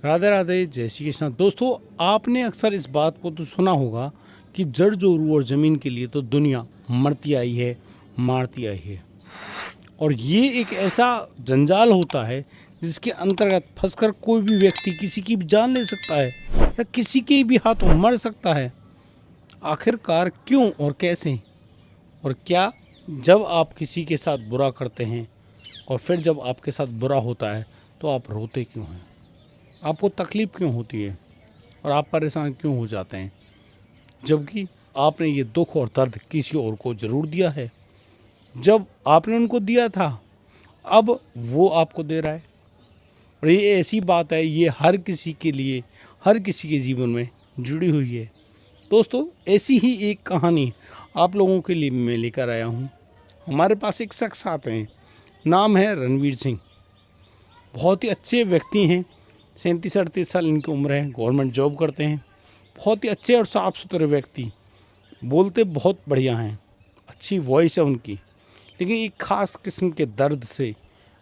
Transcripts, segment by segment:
राधे राधे, जय श्री कृष्ण। दोस्तों, आपने अक्सर इस बात को तो सुना होगा कि जड़ जोरू और ज़मीन के लिए तो दुनिया मरती आई है, मारती आई है। और ये एक ऐसा जंजाल होता है जिसके अंतर्गत फंसकर कोई भी व्यक्ति किसी की भी जान ले सकता है या किसी के भी हाथों मर सकता है। आखिरकार क्यों और कैसे और क्या? जब आप किसी के साथ बुरा करते हैं और फिर जब आपके साथ बुरा होता है तो आप रोते क्यों हैं? आपको तकलीफ़ क्यों होती है और आप परेशान क्यों हो जाते हैं, जबकि आपने ये दुख और दर्द किसी और को ज़रूर दिया है। जब आपने उनको दिया था, अब वो आपको दे रहा है। और ये ऐसी बात है, ये हर किसी के लिए, हर किसी के जीवन में जुड़ी हुई है। दोस्तों, ऐसी ही एक कहानी आप लोगों के लिए मैं लेकर आया हूँ। हमारे पास एक शख्स आते हैं, नाम है रणवीर सिंह। बहुत ही अच्छे व्यक्ति हैं, 37-38 साल इनकी उम्र है, गवर्नमेंट जॉब करते हैं। बहुत ही अच्छे और साफ़ सुथरे व्यक्ति, बोलते बहुत बढ़िया हैं, अच्छी वॉइस है उनकी, लेकिन एक ख़ास किस्म के दर्द से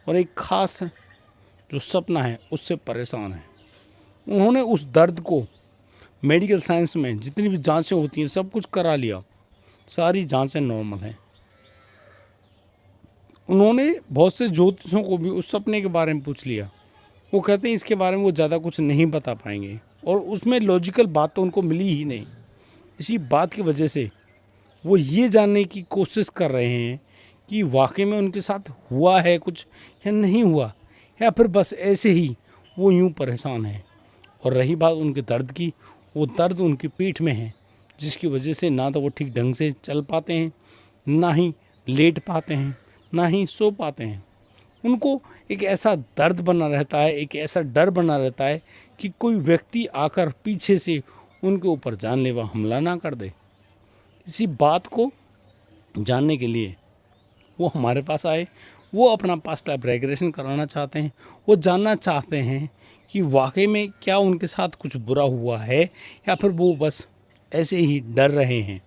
और एक ख़ास जो सपना है उससे परेशान है। उन्होंने उस दर्द को मेडिकल साइंस में जितनी भी जांचें होती हैं सब कुछ करा लिया, सारी जांचें नॉर्मल हैं। उन्होंने बहुत से ज्योतिषों को भी उस सपने के बारे में पूछ लिया। वो कहते हैं इसके बारे में वो ज़्यादा कुछ नहीं बता पाएंगे और उसमें लॉजिकल बात तो उनको मिली ही नहीं। इसी बात की वजह से वो ये जानने की कोशिश कर रहे हैं कि वाकई में उनके साथ हुआ है कुछ या नहीं हुआ, या फिर बस ऐसे ही वो यूं परेशान है। और रही बात उनके दर्द की, वो दर्द उनकी पीठ में है, जिसकी वजह से ना तो वो ठीक ढंग से चल पाते हैं, ना ही लेट पाते हैं, ना ही सो पाते हैं। उनको एक ऐसा दर्द बना रहता है, एक ऐसा डर बना रहता है कि कोई व्यक्ति आकर पीछे से उनके ऊपर जानलेवा हमला ना कर दे। इसी बात को जानने के लिए वो हमारे पास आए। वो अपना पास्ट लाइफ रेग्रेशन कराना चाहते हैं। वो जानना चाहते हैं कि वाकई में क्या उनके साथ कुछ बुरा हुआ है या फिर वो बस ऐसे ही डर रहे हैं।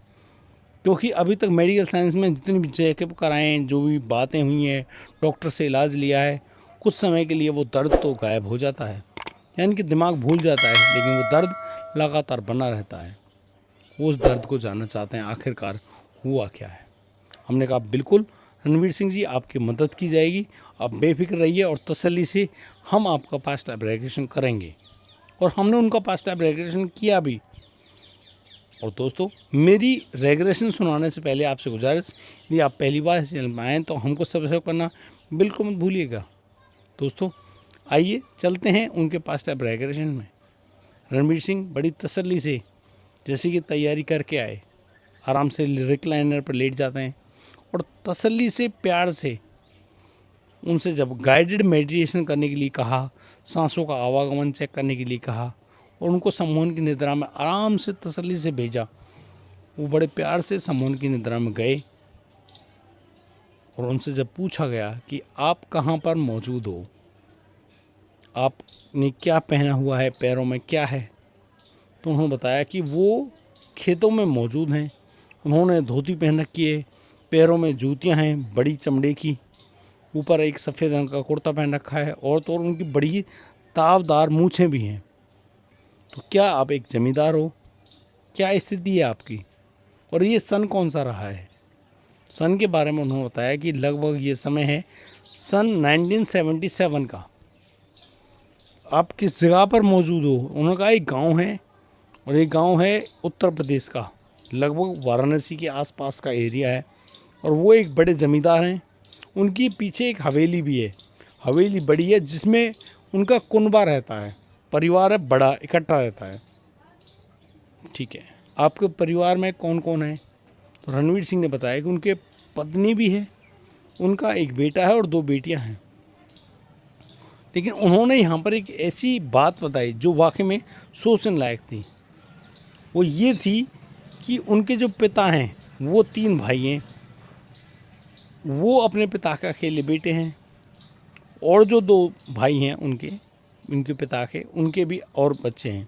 क्योंकि अभी तक मेडिकल साइंस में जितनी भी चेकअप कराए हैं, जो भी बातें हुई हैं, डॉक्टर से इलाज लिया है, कुछ समय के लिए वो दर्द तो गायब हो जाता है, यानी कि दिमाग भूल जाता है, लेकिन वो दर्द लगातार बना रहता है। वो उस दर्द को जानना चाहते हैं आखिरकार हुआ क्या है। हमने कहा बिल्कुल रणवीर सिंह जी, आपकी मदद की जाएगी, आप बेफिक्र रहिए और तसल्ली से हम आपका पास्ट लाइफ रेग्रेशन करेंगे। और हमने उनका पास्ट लाइफ रेग्रेशन किया भी। और दोस्तों, मेरी रेग्रेशन सुनाने से पहले आपसे गुजारिश, यदि आप पहली बार इस चैनल में आएँ तो हमको सब्सक्राइब करना बिल्कुल मत भूलिएगा। दोस्तों, आइए चलते हैं उनके पास्ट लाइफ रेग्रेशन में। रणवीर सिंह बड़ी तसल्ली से जैसे कि तैयारी करके आए, आराम से रिक्लाइनर पर लेट जाते हैं और तसल्ली से, प्यार से उनसे जब गाइडेड मेडिटेशन करने के लिए कहा, सांसों का आवागमन चेक करने के लिए कहा और उनको सम्मोहन की निद्रा में आराम से तसल्ली से भेजा, वो बड़े प्यार से सम्मोहन की निद्रा में गए। और उनसे जब पूछा गया कि आप कहाँ पर मौजूद हो, आपने क्या पहना हुआ है, पैरों में क्या है, तो उन्होंने बताया कि वो खेतों में मौजूद हैं। उन्होंने धोती पहन रखी है, पैरों में जूतियां हैं बड़ी चमड़े की, ऊपर एक सफ़ेद रंग का कुर्ता पहन रखा है और तो और उनकी बड़ी तावदार मूछें भी हैं। तो क्या आप एक ज़मींदार हो? क्या स्थिति है आपकी? और ये सन कौन सा रहा है? सन के बारे में उन्होंने बताया कि लगभग ये समय है सन 1977 का। आप किस जगह पर मौजूद हो? उन्होंने कहा एक गांव है, और एक गांव है उत्तर प्रदेश का, लगभग वाराणसी के आसपास का एरिया है। और वो एक बड़े ज़मींदार हैं। उनकी पीछे एक हवेली भी है, हवेली बड़ी है जिसमें उनका कुनबा रहता है, परिवार है बड़ा, इकट्ठा रहता है। ठीक है, आपके परिवार में कौन कौन है? तो रणवीर सिंह ने बताया कि उनके पत्नी भी है, उनका एक बेटा है और 2 बेटियां हैं। लेकिन उन्होंने यहाँ पर एक ऐसी बात बताई जो वाकई में सोचने लायक थी। वो ये थी कि उनके जो पिता हैं, वो 3 भाई हैं, वो अपने पिता के अकेले बेटे हैं, और जो 2 भाई हैं उनके पिता के, उनके भी और बच्चे हैं,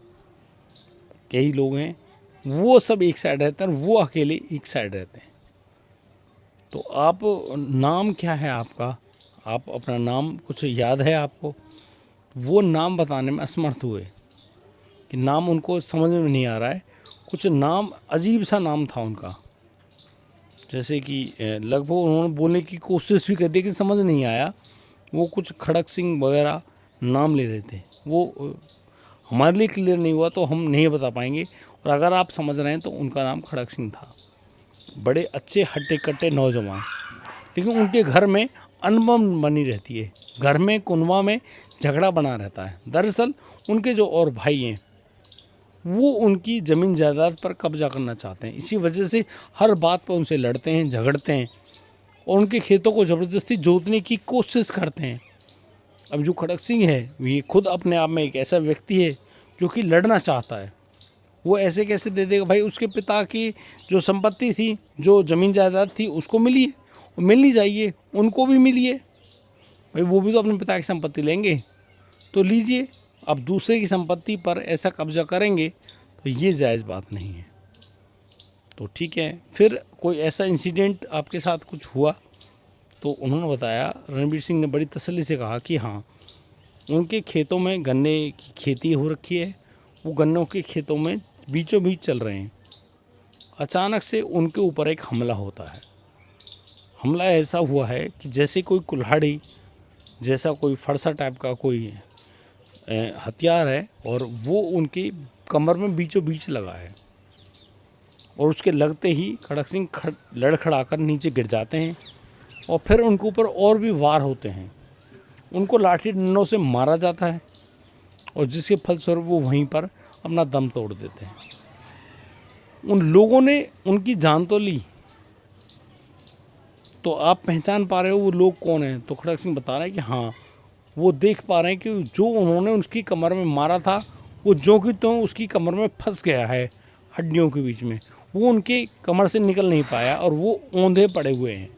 कई लोग हैं। वो सब एक साइड रहते हैं और वो अकेले एक साइड रहते हैं। तो आप, नाम क्या है आपका? आप अपना नाम कुछ याद है आपको? वो नाम बताने में असमर्थ हुए कि नाम उनको समझ में नहीं आ रहा है। कुछ नाम अजीब सा नाम था उनका, जैसे कि लगभग उन्होंने बोलने की कोशिश भी कर दी लेकिन समझ नहीं आया। वो कुछ खड़क सिंह वगैरह नाम ले रहे थे, वो हमारे लिए क्लियर नहीं हुआ तो हम नहीं बता पाएंगे। और अगर आप समझ रहे हैं तो उनका नाम खड़क सिंह था। बड़े अच्छे हट्टे कट्टे नौजवान, लेकिन उनके घर में अनबन बनी रहती है, घर में कुनवा में झगड़ा बना रहता है। दरअसल उनके जो और भाई हैं वो उनकी ज़मीन जायदाद पर कब्जा करना चाहते हैं, इसी वजह से हर बात पर उनसे लड़ते हैं, झगड़ते हैं और उनके खेतों को ज़बरदस्ती जोतने की कोशिश करते हैं। अब जो खड़क सिंह है ये खुद अपने आप में एक ऐसा व्यक्ति है जो कि लड़ना चाहता है। वो ऐसे कैसे दे देगा भाई? उसके पिता की जो संपत्ति थी, जो ज़मीन जायदाद थी, उसको मिली है, और मिलनी चाहिए, उनको भी मिली है भाई। वो भी तो अपने पिता की संपत्ति लेंगे, तो लीजिए। अब दूसरे की संपत्ति पर ऐसा कब्जा करेंगे तो ये जायज़ बात नहीं है। तो ठीक है, फिर कोई ऐसा इंसिडेंट आपके साथ कुछ हुआ? तो उन्होंने बताया, रणवीर सिंह ने बड़ी तसल्ली से कहा कि हाँ, उनके खेतों में गन्ने की खेती हो रखी है, वो गन्नों के खेतों में बीचों बीच चल रहे हैं। अचानक से उनके ऊपर एक हमला होता है। हमला ऐसा हुआ है कि जैसे कोई कुल्हाड़ी जैसा कोई फरसा टाइप का कोई हथियार है और वो उनकी कमर में बीचों बीच लगा है, और उसके लगते ही खड़क सिंह लड़खड़ाकर नीचे गिर जाते हैं और फिर उनके ऊपर और भी वार होते हैं। उनको लाठी डंडों से मारा जाता है और जिसके फलस्वरूप वो वहीं पर अपना दम तोड़ देते हैं। उन लोगों ने उनकी जान तो ली, तो आप पहचान पा रहे हो वो लोग कौन हैं? तो खड़क सिंह बता रहे हैं कि हाँ, वो देख पा रहे हैं कि जो उन्होंने उसकी कमर में मारा था वो जो कि तो उसकी कमर में फंस गया है हड्डियों के बीच में, वो उनके कमर से निकल नहीं पाया और वो औंधे पड़े हुए हैं,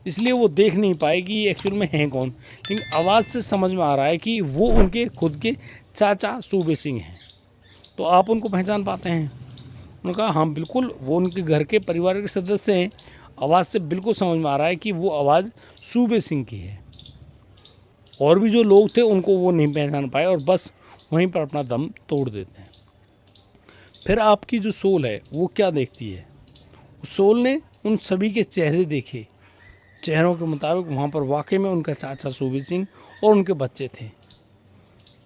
इसलिए वो देख नहीं पाए कि ये एक्चुअल में हैं कौन। लेकिन आवाज़ से समझ में आ रहा है कि वो उनके खुद के चाचा सूबे सिंह हैं। तो आप उनको पहचान पाते हैं? उन्होंने कहा हाँ बिल्कुल, वो उनके घर के परिवार के सदस्य हैं। आवाज़ से बिल्कुल समझ में आ रहा है कि वो आवाज़ सूबे सिंह की है। और भी जो लोग थे उनको वो नहीं पहचान पाए और बस वहीं पर अपना दम तोड़ देते हैं। फिर आपकी जो सोल है वो क्या देखती है? उस सोल ने उन सभी के चेहरे देखे। चेहरों के मुताबिक वहाँ पर वाकई में उनका चाचा सूबे सिंह और उनके बच्चे थे।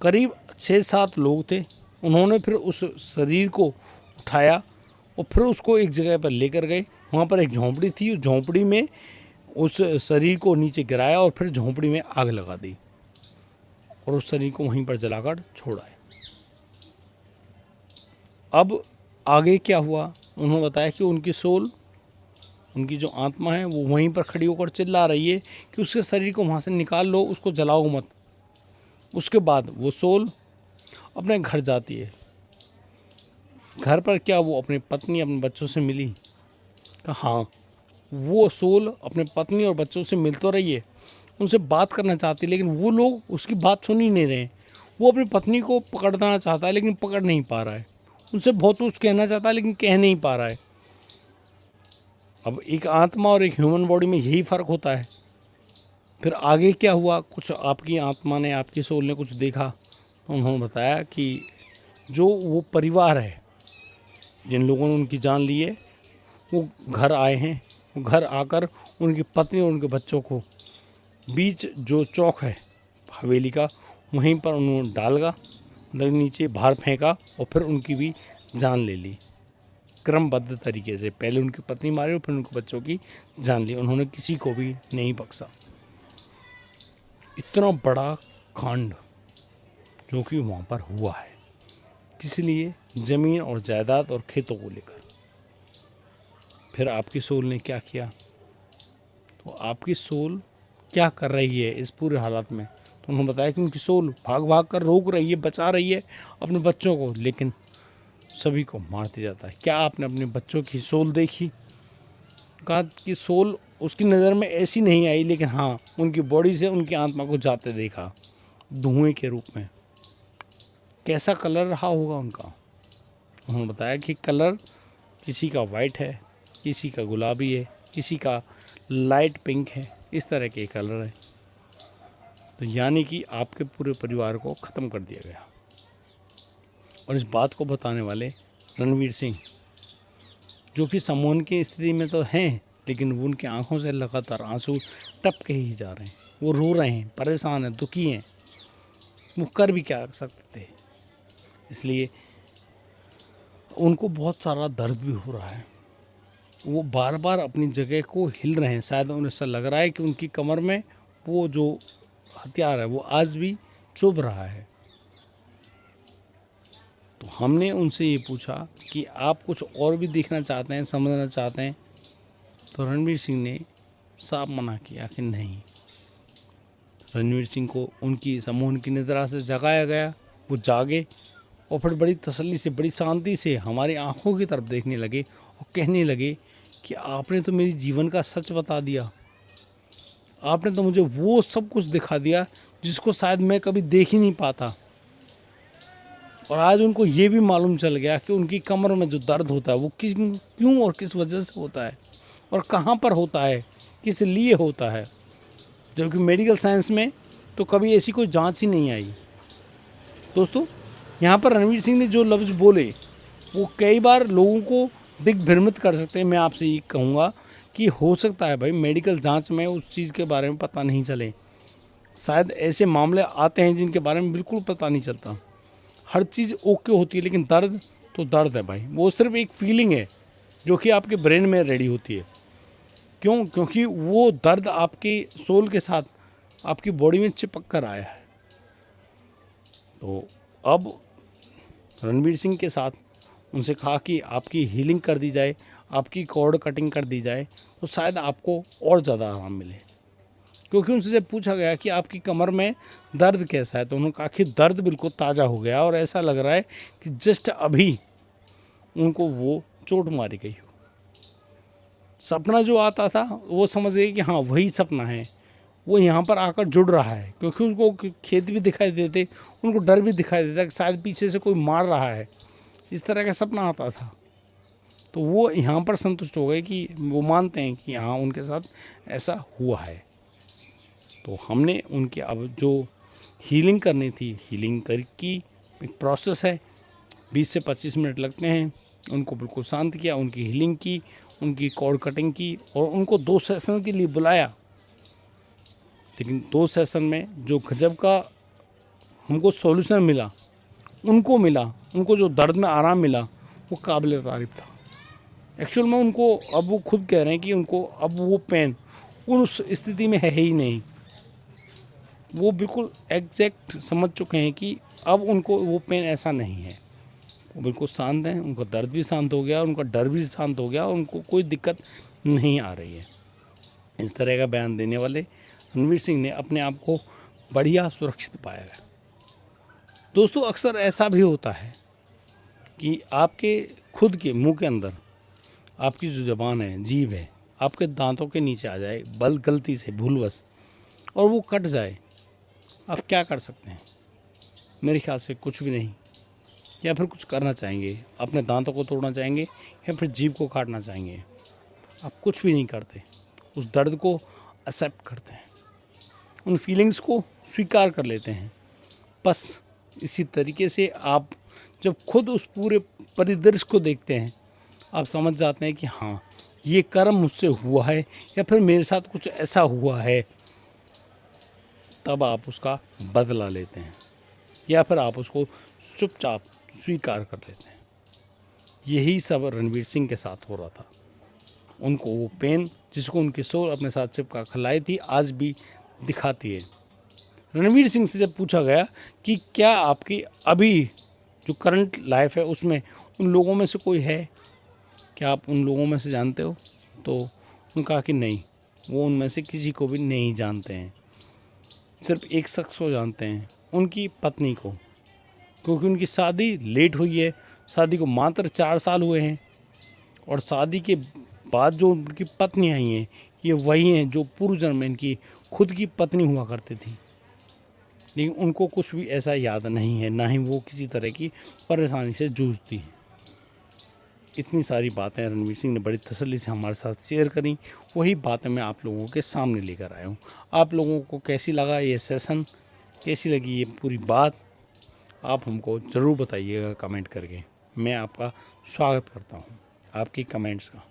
करीब 6-7 लोग थे। उन्होंने फिर उस शरीर को उठाया और फिर उसको एक जगह पर लेकर गए। वहाँ पर एक झोंपड़ी थी, उस झोंपड़ी में उस शरीर को नीचे गिराया और फिर झोंपड़ी में आग लगा दी और उस शरीर को वहीं पर जलाकर छोड़ा है। अब आगे क्या हुआ? उन्होंने बताया कि उनकी सोल, उनकी जो आत्मा है वो वहीं पर खड़ी होकर चिल्ला रही है कि उसके शरीर को वहाँ से निकाल लो, उसको जलाओ मत। उसके बाद वो सोल अपने घर जाती है। घर पर क्या वो अपनी पत्नी अपने बच्चों से मिली? कहा हाँ, वो सोल अपने पत्नी और बच्चों से मिल तो रही है, उनसे बात करना चाहती है, लेकिन वो लोग उसकी बात सुन ही नहीं रहे। वो अपनी पत्नी को पकड़ना चाहता है लेकिन पकड़ नहीं पा रहा है, उनसे बहुत कुछ कहना चाहता है लेकिन कह नहीं पा रहा है। अब एक आत्मा और एक ह्यूमन बॉडी में यही फ़र्क होता है। फिर आगे क्या हुआ? कुछ आपकी आत्मा ने, आपकी सोल ने कुछ देखा, तो उन्होंने बताया कि जो वो परिवार है जिन लोगों ने उनकी जान ली है वो घर आए हैं। वो घर आकर उनकी पत्नी और उनके बच्चों को बीच जो चौक है हवेली का, वहीं पर उन्होंने डाला, नीचे बाहर फेंका और फिर उनकी भी जान ले ली क्रमबद्ध तरीके से। पहले उनकी पत्नी मारी और फिर उनके बच्चों की जान ली। उन्होंने किसी को भी नहीं बख्शा। इतना बड़ा कांड जो कि वहाँ पर हुआ है, किस लिए? ज़मीन और जायदाद और खेतों को लेकर। फिर आपकी सोल ने क्या किया? तो आपकी सोल क्या कर रही है इस पूरे हालात में? तो उन्होंने बताया कि उनकी सोल भाग भाग कर रोक रही है, बचा रही है अपने बच्चों को, लेकिन सभी को मारते जाता है। क्या आपने अपने बच्चों की सोल देखी? कहा कि सोल उसकी नज़र में ऐसी नहीं आई, लेकिन हाँ, उनकी बॉडी से उनकी आत्मा को जाते देखा धुएं के रूप में। कैसा कलर रहा होगा उनका? उन्होंने बताया कि कलर किसी का वाइट है, किसी का गुलाबी है, किसी का लाइट पिंक है, इस तरह के कलर है। तो यानी कि आपके पूरे परिवार को ख़त्म कर दिया गया। और इस बात को बताने वाले रणवीर सिंह, जो कि सम्मोहन की स्थिति में तो हैं, लेकिन वो उनकी आंखों से लगातार आंसू टपके ही जा रहे हैं। वो रो रहे हैं, परेशान हैं, दुखी हैं। वो कर भी क्या सकते थे। इसलिए उनको बहुत सारा दर्द भी हो रहा है। वो बार बार अपनी जगह को हिल रहे हैं। शायद उन्हें ऐसा लग रहा है कि उनकी कमर में वो जो हथियार है वो आज भी चुभ रहा है। तो हमने उनसे ये पूछा कि आप कुछ और भी देखना चाहते हैं, समझना चाहते हैं? तो रणवीर सिंह ने साफ मना किया कि नहीं। रणवीर सिंह को उनकी सम्मोहन की निद्रा से जगाया गया। वो जागे और फिर बड़ी तसल्ली से, बड़ी शांति से हमारी आंखों की तरफ देखने लगे और कहने लगे कि आपने तो मेरी जीवन का सच बता दिया। आपने तो मुझे वो सब कुछ दिखा दिया जिसको शायद मैं कभी देख ही नहीं पाता। और आज उनको ये भी मालूम चल गया कि उनकी कमर में जो दर्द होता है वो क्यों और किस वजह से होता है और कहाँ पर होता है, किस लिए होता है। जबकि मेडिकल साइंस में तो कभी ऐसी कोई जांच ही नहीं आई। दोस्तों, यहाँ पर रणवीर सिंह ने जो लफ्ज़ बोले वो कई बार लोगों को दिग्भ्रमित कर सकते हैं। मैं आपसे ये कहूँगा कि हो सकता है भाई मेडिकल जांच में उस चीज़ के बारे में पता नहीं चले। शायद ऐसे मामले आते हैं जिनके बारे में बिल्कुल पता नहीं चलता। हर चीज़ ओके होती है, लेकिन दर्द तो दर्द है भाई। वो सिर्फ एक फीलिंग है जो कि आपके ब्रेन में रेडी होती है। क्यों? क्योंकि वो दर्द आपके सोल के साथ आपकी बॉडी में चिपक कर आया है। तो अब रणवीर सिंह के साथ उनसे कहा कि आपकी हीलिंग कर दी जाए, आपकी कॉर्ड कटिंग कर दी जाए, तो शायद आपको और ज़्यादा आराम मिले। क्योंकि उनसे जब पूछा गया कि आपकी कमर में दर्द कैसा है, तो उन्होंने कहा कि दर्द बिल्कुल ताज़ा हो गया और ऐसा लग रहा है कि जस्ट अभी उनको वो चोट मारी गई हो। सपना जो आता था वो समझ गए कि हाँ वही सपना है, वो यहाँ पर आकर जुड़ रहा है। क्योंकि उनको खेत भी दिखाई देते, उनको डर भी दिखाई देता कि शायद पीछे से कोई मार रहा है। इस तरह का सपना आता था। तो वो यहाँ पर संतुष्ट हो गए कि वो मानते हैं कि हाँ उनके साथ ऐसा हुआ है। तो हमने उनके अब जो हीलिंग करनी थी, हीलिंग कर की एक प्रोसेस है, 20 से 25 मिनट लगते हैं। उनको बिल्कुल शांत किया, उनकी हीलिंग की, उनकी कॉर्ड कटिंग की और उनको 2 सेशन के लिए बुलाया। लेकिन 2 सेशन में जो गजब का हमको सॉल्यूशन मिला, उनको जो दर्द में आराम मिला वो काबिल तारीफ़ था। एक्चुअल में उनको अब वो खुद कह रहे हैं कि उनको अब वो पेन उस स्थिति में है ही नहीं। वो बिल्कुल एग्जैक्ट समझ चुके हैं कि अब उनको वो पेन ऐसा नहीं है। वो बिल्कुल शांत हैं, उनका दर्द भी शांत हो गया, उनका डर भी शांत हो गया और उनको कोई दिक्कत नहीं आ रही है। इस तरह का बयान देने वाले रणवीर सिंह ने अपने आप को बढ़िया सुरक्षित पाया है। दोस्तों, अक्सर ऐसा भी होता है कि आपके खुद के मुंह के अंदर आपकी जो ज़बान है, जीभ है, आपके दांतों के नीचे आ जाए गलती से, भूलवश, और वो कट जाए। आप क्या कर सकते हैं? मेरे ख्याल से कुछ भी नहीं। या फिर कुछ करना चाहेंगे, अपने दांतों को तोड़ना चाहेंगे या फिर जीभ को काटना चाहेंगे। आप कुछ भी नहीं करते, उस दर्द को एक्सेप्ट करते हैं, उन फीलिंग्स को स्वीकार कर लेते हैं। बस इसी तरीके से आप जब खुद उस पूरे परिदृश्य को देखते हैं, आप समझ जाते हैं कि हाँ ये कर्म मुझसे हुआ है या फिर मेरे साथ कुछ ऐसा हुआ है। तब आप उसका बदला लेते हैं या फिर आप उसको चुपचाप स्वीकार कर लेते हैं। यही सब रणवीर सिंह के साथ हो रहा था। उनको वो पेन जिसको उनकी सोल अपने साथ चिपका खिलाई थी, आज भी दिखाती है। रणवीर सिंह से जब पूछा गया कि क्या आपकी अभी जो करंट लाइफ है उसमें उन लोगों में से कोई है, क्या आप उन लोगों में से जानते हो, तो उन्होंने कहा कि नहीं, वो उनमें से किसी को भी नहीं जानते हैं। सिर्फ एक शख्स को जानते हैं, उनकी पत्नी को, क्योंकि उनकी शादी लेट हुई है। शादी को मात्र 4 साल हुए हैं और शादी के बाद जो उनकी पत्नी आई हैं ये वही हैं जो पूर्व जन्म में इनकी खुद की पत्नी हुआ करती थी। लेकिन उनको कुछ भी ऐसा याद नहीं है, ना ही वो किसी तरह की परेशानी से जूझती हैं। इतनी सारी बातें रणवीर सिंह ने बड़ी तसल्ली से हमारे साथ शेयर करी, वही बातें मैं आप लोगों के सामने लेकर आया हूँ। आप लोगों को कैसी लगा ये सेशन, कैसी लगी ये पूरी बात, आप हमको ज़रूर बताइएगा कमेंट करके। मैं आपका स्वागत करता हूँ आपकी कमेंट्स का।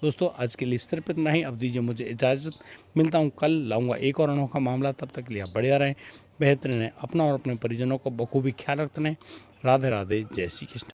दोस्तों आज के लिए इस तरह पर इतना ही, अब दीजिए मुझे इजाज़त। मिलता हूँ कल, लाऊंगा एक और अनोखा मामला। तब तक के लिए आप बढ़िया रहें, बेहतर रहें, अपना और अपने परिजनों को बखूबी ख्याल रखते रहें। राधे राधे, जय श्री कृष्ण।